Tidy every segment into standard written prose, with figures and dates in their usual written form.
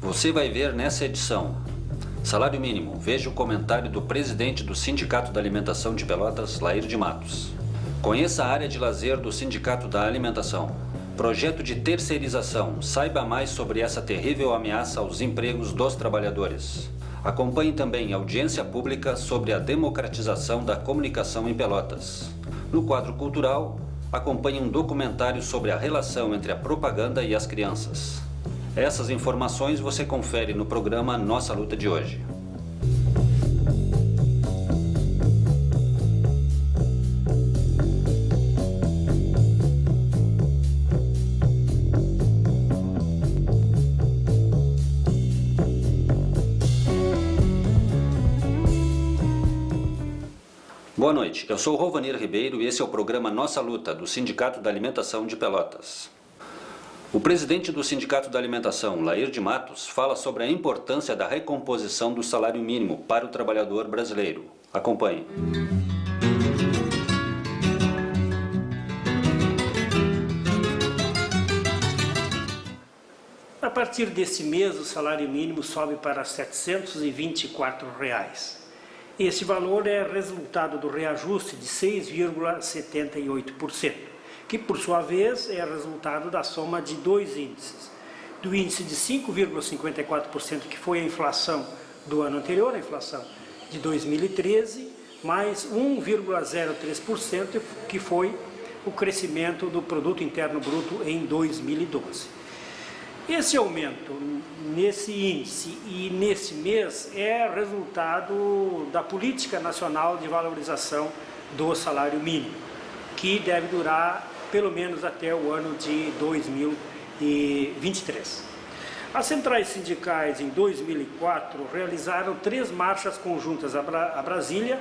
Você vai ver nessa edição: salário mínimo, veja o comentário do presidente do Sindicato da Alimentação de Pelotas, Lair de Matos. Conheça a área de lazer do Sindicato da Alimentação. Projeto de terceirização, saiba mais sobre essa terrível ameaça aos empregos dos trabalhadores. Acompanhe também a audiência pública sobre a democratização da comunicação em Pelotas. No quadro cultural, acompanhe um documentário sobre a relação entre a propaganda e as crianças. Essas informações você confere no programa Nossa Luta de hoje. Boa noite, eu sou Rovanir Ribeiro e esse é o programa Nossa Luta, do Sindicato da Alimentação de Pelotas. O presidente do Sindicato da Alimentação, Lair de Matos, fala sobre a importância da recomposição do salário mínimo para o trabalhador brasileiro. Acompanhe. A partir desse mês, o salário mínimo sobe para R$ 724. Esse valor é resultado do reajuste de 6,78%, que por sua vez é resultado da soma de dois índices. Do índice de 5,54%, que foi a inflação do ano anterior, a inflação de 2013, mais 1,03%, que foi o crescimento do Produto Interno Bruto em 2012. Esse aumento nesse índice e nesse mês é resultado da Política Nacional de Valorização do Salário Mínimo, que deve durar pelo menos até o ano de 2023. As centrais sindicais em 2004 realizaram 3 marchas conjuntas a Brasília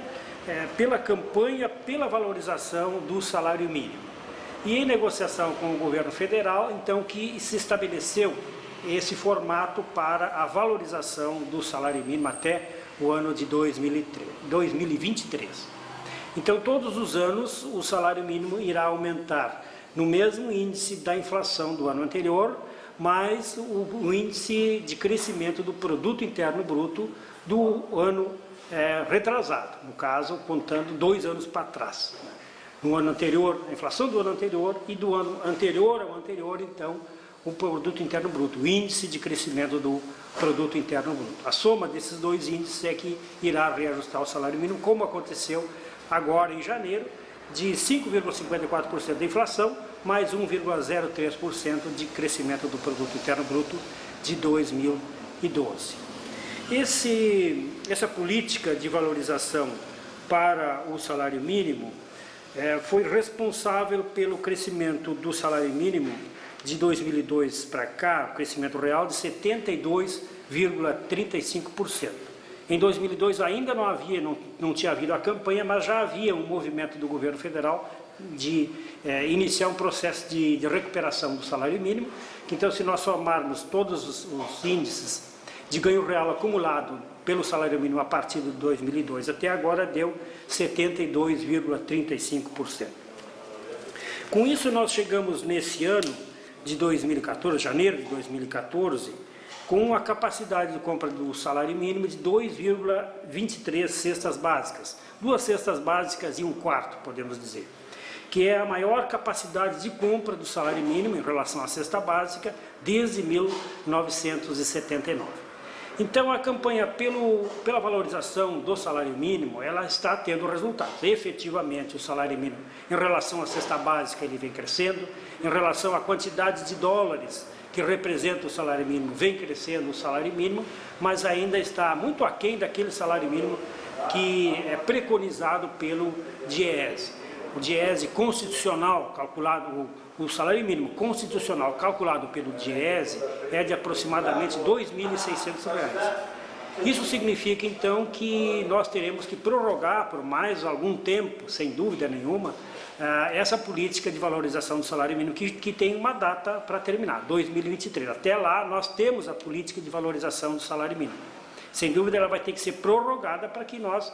pela campanha pela valorização do salário mínimo. E em negociação com o governo federal, então, que se estabeleceu esse formato para a valorização do salário mínimo até o ano de 2023. Então, todos os anos, o salário mínimo irá aumentar no mesmo índice da inflação do ano anterior, mais o índice de crescimento do Produto Interno Bruto do ano retrasado, no caso, contando 2 anos para trás. No ano anterior, a inflação do ano anterior, e do ano anterior ao anterior, então, o Produto Interno Bruto, o índice de crescimento do Produto Interno Bruto. A soma desses dois índices é que irá reajustar o salário mínimo, como aconteceu agora em janeiro, de 5,54% de inflação, mais 1,03% de crescimento do Produto Interno Bruto de 2012. Essa política de valorização para o salário mínimo foi responsável pelo crescimento do salário mínimo de 2002 para cá, o crescimento real de 72,35%. Em 2002 ainda não tinha havido a campanha, mas já havia um movimento do governo federal de iniciar um processo de recuperação do salário mínimo. Então, se nós somarmos todos os índices de ganho real acumulado pelo salário mínimo a partir de 2002 até agora, deu 72,35%. Com isso, nós chegamos nesse ano de 2014, janeiro de 2014, com a capacidade de compra do salário mínimo de 2,23 cestas básicas. 2 cestas básicas e 1/4, podemos dizer, que é a maior capacidade de compra do salário mínimo em relação à cesta básica desde 1979. Então, a campanha pela valorização do salário mínimo, ela está tendo resultados. Efetivamente, o salário mínimo, em relação à cesta básica, ele vem crescendo. Em relação à quantidade de dólares que representa o salário mínimo, vem crescendo o salário mínimo, mas ainda está muito aquém daquele salário mínimo que é preconizado pelo DIEESE. O DIEESE constitucional calculado, o salário mínimo constitucional calculado pelo DIEESE é de aproximadamente R$ 2.600. Isso significa, então, que nós teremos que prorrogar por mais algum tempo, sem dúvida nenhuma, essa política de valorização do salário mínimo, que tem uma data para terminar, 2023. Até lá, nós temos a política de valorização do salário mínimo. Sem dúvida, ela vai ter que ser prorrogada para que nós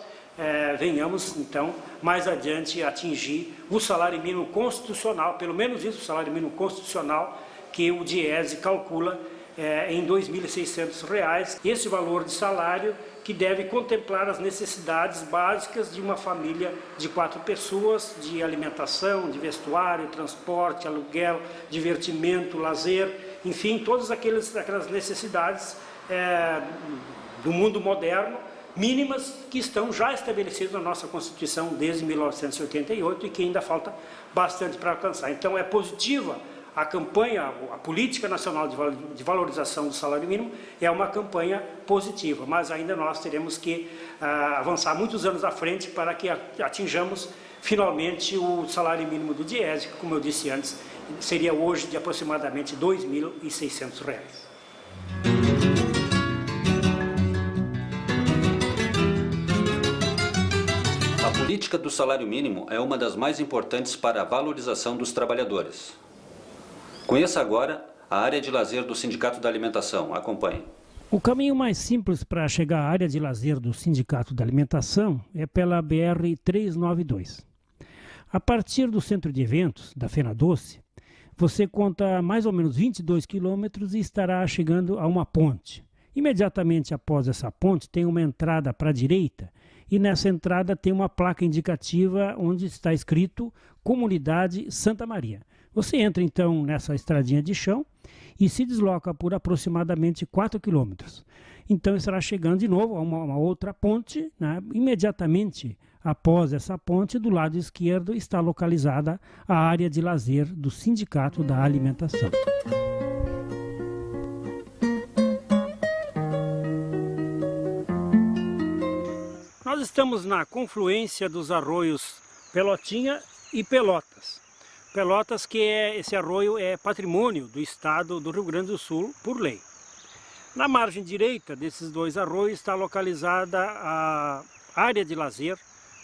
venhamos, então, mais adiante atingir o salário mínimo constitucional, pelo menos isso, o salário mínimo constitucional, que o DIEESE calcula em R$ 2.600, esse valor de salário que deve contemplar as necessidades básicas de uma família de 4 pessoas, de alimentação, de vestuário, transporte, aluguel, divertimento, lazer, enfim, todas aquelas necessidades do mundo moderno, mínimas, que estão já estabelecidas na nossa Constituição desde 1988 e que ainda falta bastante para alcançar. Então é positiva a campanha, a Política Nacional de Valorização do Salário Mínimo é uma campanha positiva, mas ainda nós teremos que avançar muitos anos à frente para que atinjamos finalmente o salário mínimo do Diese, que, como eu disse antes, seria hoje de aproximadamente R$ 2.600. A política do salário mínimo é uma das mais importantes para a valorização dos trabalhadores. Conheça agora a área de lazer do Sindicato da Alimentação. Acompanhe. O caminho mais simples para chegar à área de lazer do Sindicato da Alimentação é pela BR-392. A partir do centro de eventos da Fena Doce, você conta mais ou menos 22 quilômetros e estará chegando a uma ponte. Imediatamente após essa ponte tem uma entrada para a direita e nessa entrada tem uma placa indicativa onde está escrito Comunidade Santa Maria. Você entra então nessa estradinha de chão e se desloca por aproximadamente 4 quilômetros. Então estará chegando de novo a uma outra ponte, né? Imediatamente após essa ponte, do lado esquerdo, está localizada a área de lazer do Sindicato da Alimentação. Nós estamos na confluência dos arroios Pelotinha e Pelotas. Pelotas, que esse arroio é patrimônio do estado do Rio Grande do Sul, por lei. Na margem direita desses dois arroios está localizada a área de lazer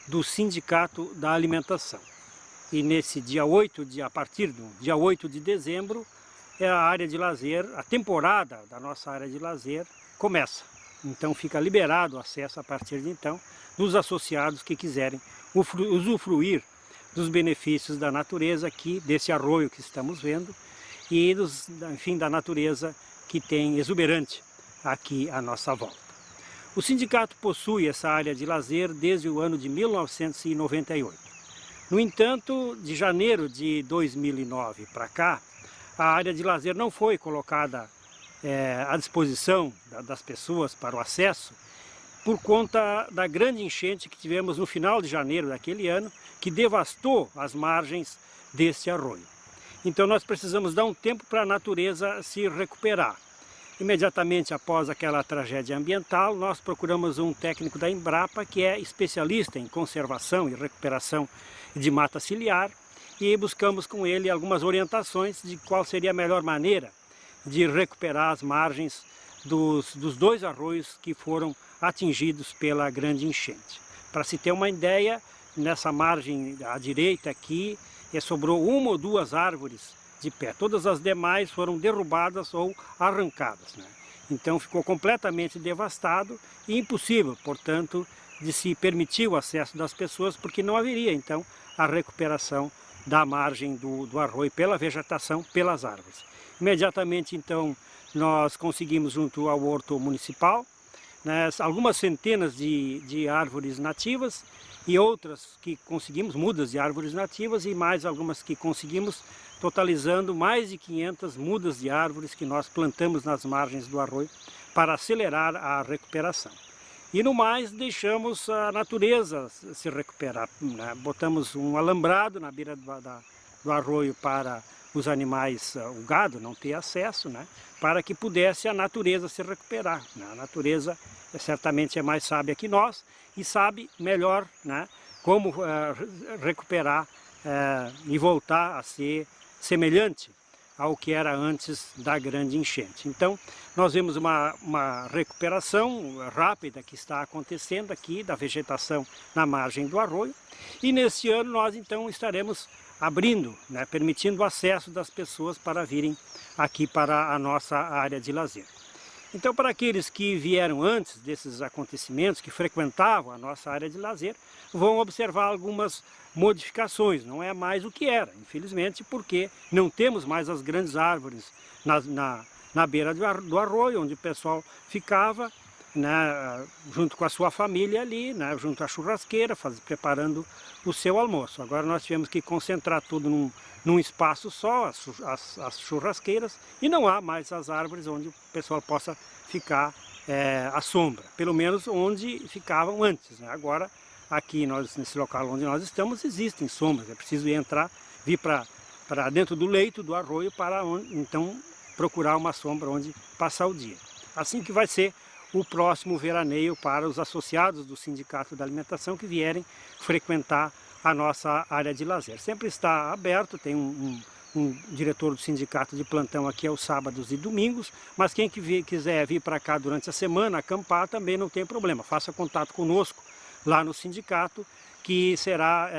do Sindicato da Alimentação. E nesse a partir do dia 8 de dezembro, a área de lazer, a temporada da nossa área de lazer começa. Então fica liberado o acesso a partir de então dos associados que quiserem usufruir dos benefícios da natureza aqui, desse arroio que estamos vendo, e enfim, da natureza que tem exuberante aqui à nossa volta. O sindicato possui essa área de lazer desde o ano de 1998. No entanto, de janeiro de 2009 para cá, a área de lazer não foi colocada à disposição das pessoas para o acesso, por conta da grande enchente que tivemos no final de janeiro daquele ano, que devastou as margens desse arroio. Então nós precisamos dar um tempo para a natureza se recuperar. Imediatamente após aquela tragédia ambiental, nós procuramos um técnico da Embrapa, que é especialista em conservação e recuperação de mata ciliar, e buscamos com ele algumas orientações de qual seria a melhor maneira de recuperar as margens dos dois arroios que foram atingidos pela grande enchente. Para se ter uma ideia, nessa margem à direita aqui, sobrou 1 ou 2 árvores de pé. Todas as demais foram derrubadas ou arrancadas, né? Então ficou completamente devastado e impossível, portanto, de se permitir o acesso das pessoas, porque não haveria então a recuperação da margem do arroio pela vegetação, pelas árvores. Imediatamente então nós conseguimos, junto ao Horto Municipal, né, algumas centenas de árvores nativas e outras que conseguimos, mudas de árvores nativas, e mais algumas que conseguimos, totalizando mais de 500 mudas de árvores que nós plantamos nas margens do arroio para acelerar a recuperação. E no mais, deixamos a natureza se recuperar, né? Botamos um alambrado na beira do arroio para os animais, o gado, não ter acesso, né? Para que pudesse a natureza se recuperar, né? A natureza certamente é mais sábia que nós e sabe melhor, né, como recuperar e voltar a ser semelhante ao que era antes da grande enchente. Então, nós vemos uma recuperação rápida que está acontecendo aqui da vegetação na margem do arroio, e nesse ano nós então estaremos abrindo, né, permitindo o acesso das pessoas para virem aqui para a nossa área de lazer. Então, para aqueles que vieram antes desses acontecimentos, que frequentavam a nossa área de lazer, vão observar algumas modificações. Não é mais o que era, infelizmente, porque não temos mais as grandes árvores na beira do arroio, onde o pessoal ficava, né, junto com a sua família ali, né, junto à churrasqueira, preparando o seu almoço. Agora nós tivemos que concentrar tudo num espaço só, as churrasqueiras, e não há mais as árvores onde o pessoal possa ficar à sombra, pelo menos onde ficavam antes, né? Agora, aqui nesse local onde nós estamos, existem sombras, é preciso vir para dentro do leito do arroio para então procurar uma sombra onde passar o dia. Assim que vai ser o próximo veraneio para os associados do Sindicato da Alimentação que vierem frequentar a nossa área de lazer. Sempre está aberto, tem um diretor do sindicato de plantão aqui aos sábados e domingos, mas quem quiser vir para cá durante a semana, acampar, também não tem problema. Faça contato conosco lá no sindicato, que será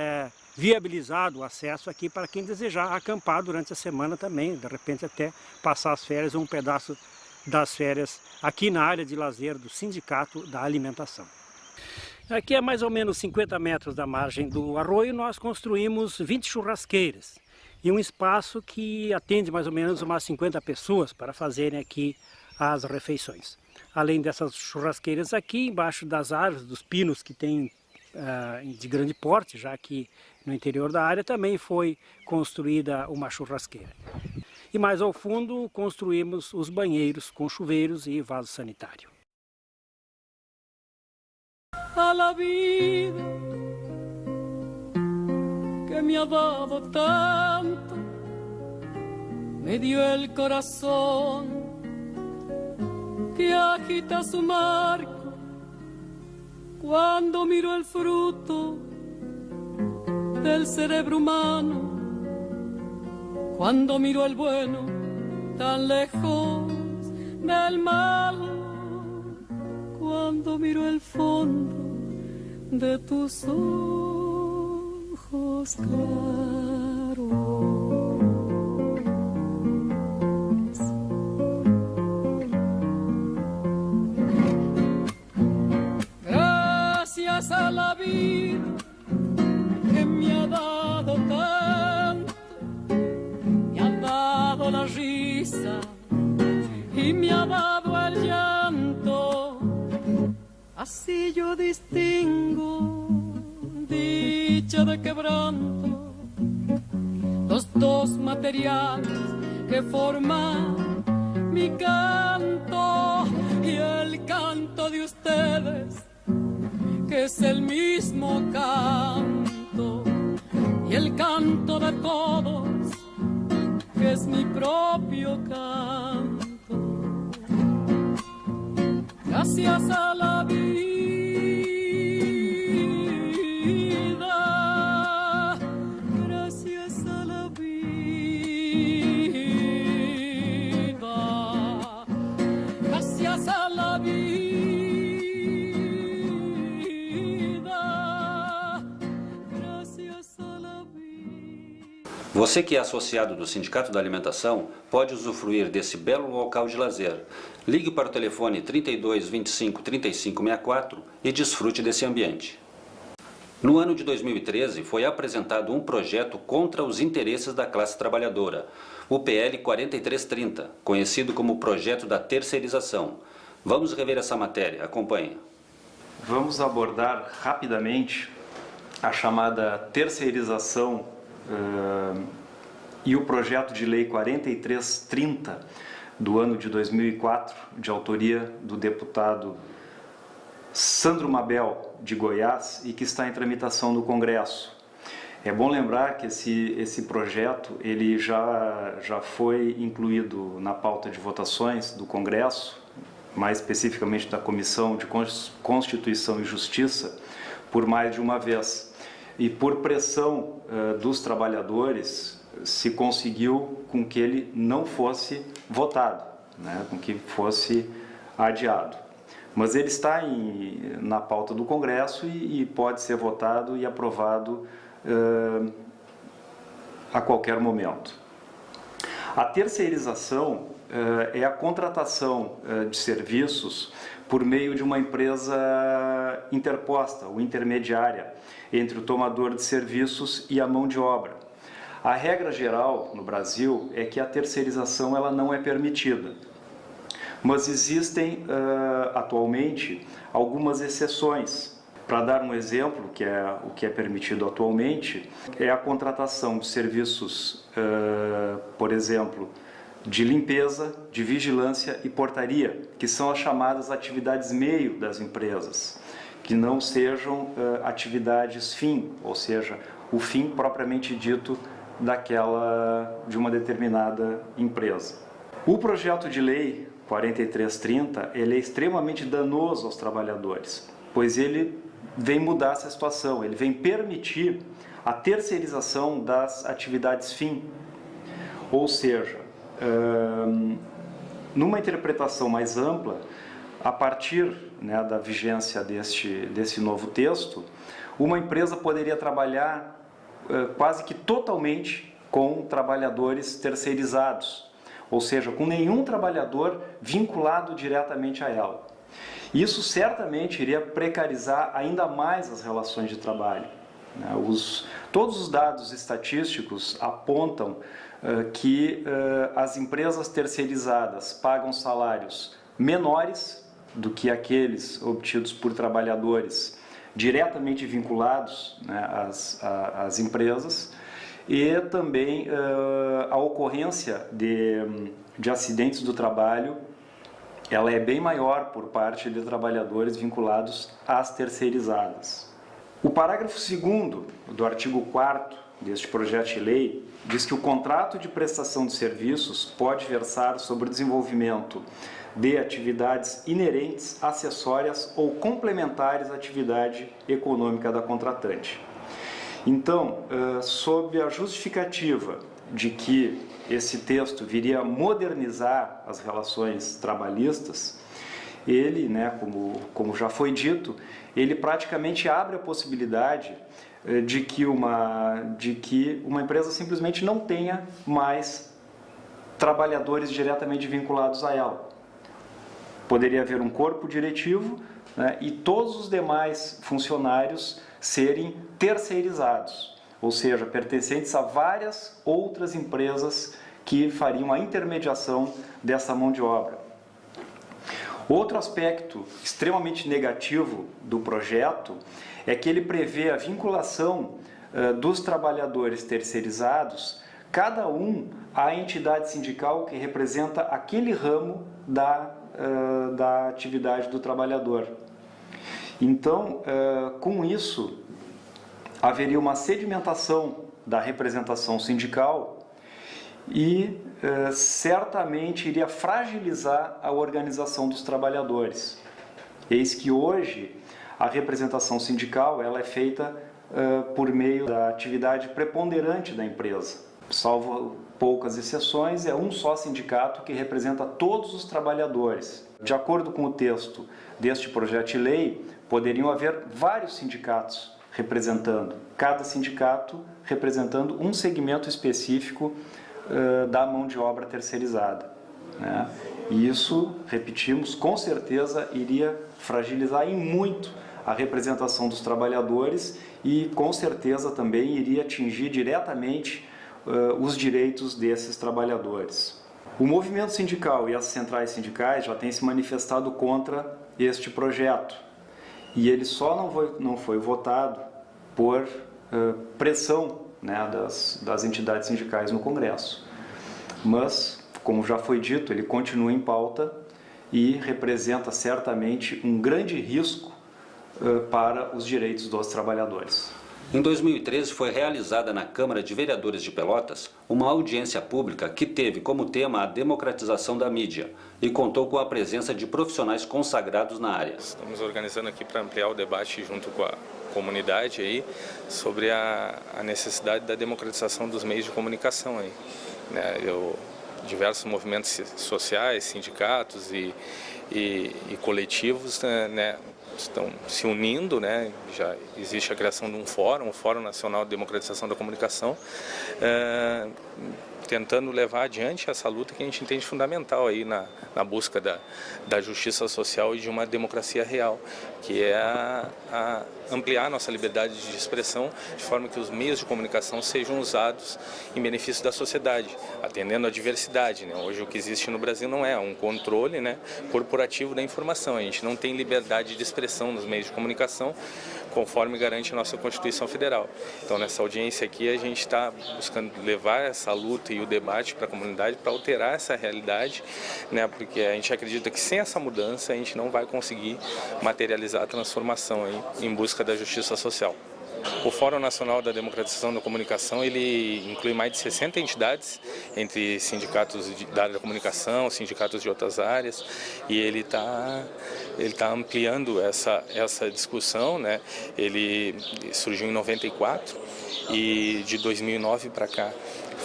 viabilizado o acesso aqui para quem desejar acampar durante a semana também, de repente até passar as férias ou um pedaço das férias aqui na área de lazer do Sindicato da Alimentação. Aqui a mais ou menos 50 metros da margem do arroio nós construímos 20 churrasqueiras e um espaço que atende mais ou menos umas 50 pessoas para fazerem aqui as refeições. Além dessas churrasqueiras aqui, embaixo das árvores, dos pinos que tem de grande porte, já que no interior da área também foi construída uma churrasqueira. E mais ao fundo construímos os banheiros com chuveiros e vaso sanitário. A la vida que me ha dado tanto, me dio el corazón que agita su marco cuando miro el fruto del cerebro humano, cuando miro el bueno tan lejos del mal, cuando miro el fondo de tus ojos claros. Gracias a la vida que me ha dado tanto, me ha dado la risa y me ha dado el llanto. Así yo distingo dicha de quebranto, los dos materiales que forman mi canto y el canto de ustedes, que es el mismo canto, y el canto de todos, que es mi propio canto. Gracias a la vida, gracias a la vida, gracias a la vida, gracias a la vida. Você que é associado do Sindicato da Alimentação pode usufruir desse belo local de lazer. Ligue para o telefone 32 25 35 64 e desfrute desse ambiente. No ano de 2013 foi apresentado um projeto contra os interesses da classe trabalhadora, o PL 4330, conhecido como Projeto da Terceirização. Vamos rever essa matéria, acompanhe. Vamos abordar rapidamente a chamada terceirização e o projeto de lei 4330 do ano de 2004, de autoria do deputado Sandro Mabel, de Goiás, e que está em tramitação no Congresso. É bom lembrar que esse projeto ele já foi incluído na pauta de votações do Congresso, mais especificamente da Comissão de Constituição e Justiça, por mais de uma vez. E por pressão dos trabalhadores, se conseguiu com que ele não fosse votado, né, com que fosse adiado. Mas ele está na pauta do Congresso e pode ser votado e aprovado a qualquer momento. A terceirização é a contratação de serviços por meio de uma empresa interposta, ou intermediária, entre o tomador de serviços e a mão de obra. A regra geral no Brasil é que a terceirização ela não é permitida. Mas existem atualmente algumas exceções. Para dar um exemplo, o que é permitido atualmente, é a contratação de serviços, por exemplo, de limpeza, de vigilância e portaria, que são as chamadas atividades meio das empresas, que não sejam atividades fim, ou seja, o fim propriamente dito de uma determinada empresa. O projeto de lei 4330, ele é extremamente danoso aos trabalhadores, pois ele vem mudar essa situação, ele vem permitir a terceirização das atividades fim, ou seja, numa interpretação mais ampla, a partir da vigência desse novo texto, uma empresa poderia trabalhar quase que totalmente com trabalhadores terceirizados, ou seja, com nenhum trabalhador vinculado diretamente a ela. Isso certamente iria precarizar ainda mais as relações de trabalho. Todos os dados estatísticos apontam que as empresas terceirizadas pagam salários menores do que aqueles obtidos por trabalhadores diretamente vinculados às empresas, e também a ocorrência de acidentes do trabalho, ela é bem maior por parte de trabalhadores vinculados às terceirizadas. O parágrafo 2º do artigo 4º deste projeto de lei diz que o contrato de prestação de serviços pode versar sobre o desenvolvimento de atividades inerentes, acessórias ou complementares à atividade econômica da contratante. Então, sob a justificativa de que esse texto viria modernizar as relações trabalhistas, ele, como já foi dito, ele praticamente abre a possibilidade de que uma empresa simplesmente não tenha mais trabalhadores diretamente vinculados a ela. Poderia haver um corpo diretivo, e todos os demais funcionários serem terceirizados, ou seja, pertencentes a várias outras empresas que fariam a intermediação dessa mão de obra. Outro aspecto extremamente negativo do projeto é que ele prevê a vinculação dos trabalhadores terceirizados, cada um à entidade sindical que representa aquele ramo da atividade do trabalhador. Então, com isso, haveria uma sedimentação da representação sindical e certamente iria fragilizar a organização dos trabalhadores. Eis que hoje a representação sindical ela é feita por meio da atividade preponderante da empresa. Salvo poucas exceções, é um só sindicato que representa todos os trabalhadores. De acordo com o texto deste projeto de lei, poderiam haver vários sindicatos representando, cada sindicato representando um segmento específico da mão de obra terceirizada. E isso, repetimos, com certeza iria fragilizar e muito a representação dos trabalhadores e com certeza também iria atingir diretamente os direitos desses trabalhadores. O movimento sindical e as centrais sindicais já têm se manifestado contra este projeto e ele só não foi votado por pressão das entidades sindicais no Congresso. Mas, como já foi dito, ele continua em pauta e representa certamente um grande risco para os direitos dos trabalhadores. Em 2013 foi realizada na Câmara de Vereadores de Pelotas uma audiência pública que teve como tema a democratização da mídia e contou com a presença de profissionais consagrados na área. Estamos organizando aqui para ampliar o debate junto com a comunidade aí sobre a necessidade da democratização dos meios de comunicação aí, diversos movimentos sociais, sindicatos e e coletivos, né, estão se unindo, né? Já existe a criação de um fórum, o Fórum Nacional de Democratização da Comunicação, tentando levar adiante essa luta que a gente entende fundamental aí na busca da justiça social e de uma democracia real, que é a ampliar a nossa liberdade de expressão de forma que os meios de comunicação sejam usados em benefício da sociedade, atendendo à diversidade, né? Hoje o que existe no Brasil não é um controle, né, corporativo da informação. A gente não tem liberdade de expressão nos meios de comunicação, conforme garante a nossa Constituição Federal. Então, nessa audiência aqui, a gente está buscando levar essa luta e o debate para a comunidade para alterar essa realidade, né? Porque a gente acredita que sem essa mudança a gente não vai conseguir materializar a transformação aí em busca da justiça social. O Fórum Nacional da Democratização da Comunicação, ele inclui mais de 60 entidades, entre sindicatos da área da comunicação, sindicatos de outras áreas, e ele tá ampliando essa discussão, né? Ele surgiu em 94 e de 2009 para cá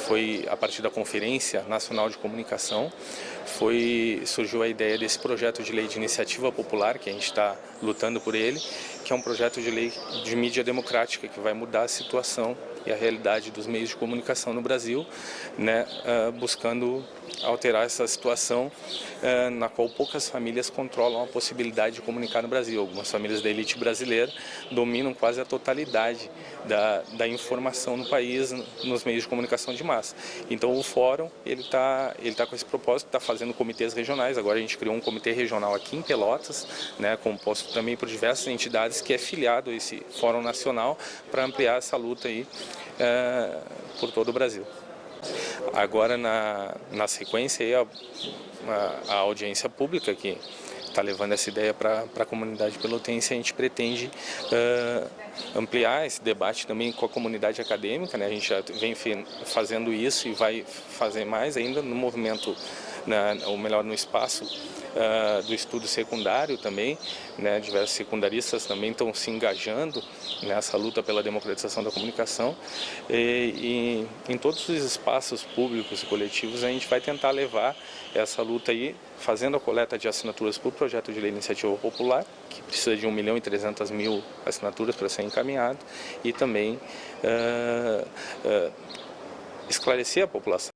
foi a partir da Conferência Nacional de Comunicação, surgiu a ideia desse projeto de lei de iniciativa popular, que a gente está lutando por ele, que é um projeto de lei de mídia democrática, que vai mudar a situação e a realidade dos meios de comunicação no Brasil, né, buscando alterar essa situação na qual poucas famílias controlam a possibilidade de comunicar no Brasil. Algumas famílias da elite brasileira dominam quase a totalidade da informação no país, nos meios de comunicação de massa. Então o Fórum ele tá com esse propósito, está fazendo comitês regionais. Agora a gente criou um comitê regional aqui em Pelotas, né, composto também por diversas entidades, que é filiado a esse Fórum Nacional para ampliar essa luta aí por todo o Brasil. Agora, na sequência, aí, a audiência pública que está levando essa ideia para a comunidade pelotense, a gente pretende ampliar esse debate também com a comunidade acadêmica, né? A gente já vem fazendo isso e vai fazer mais ainda no movimento, ou melhor, no espaço do estudo secundário também, né? Diversos secundaristas também estão se engajando nessa luta pela democratização da comunicação, e em todos os espaços públicos e coletivos a gente vai tentar levar essa luta aí, fazendo a coleta de assinaturas por projeto de lei de iniciativa popular, que precisa de 1.300.000 assinaturas para ser encaminhado, e também esclarecer a população.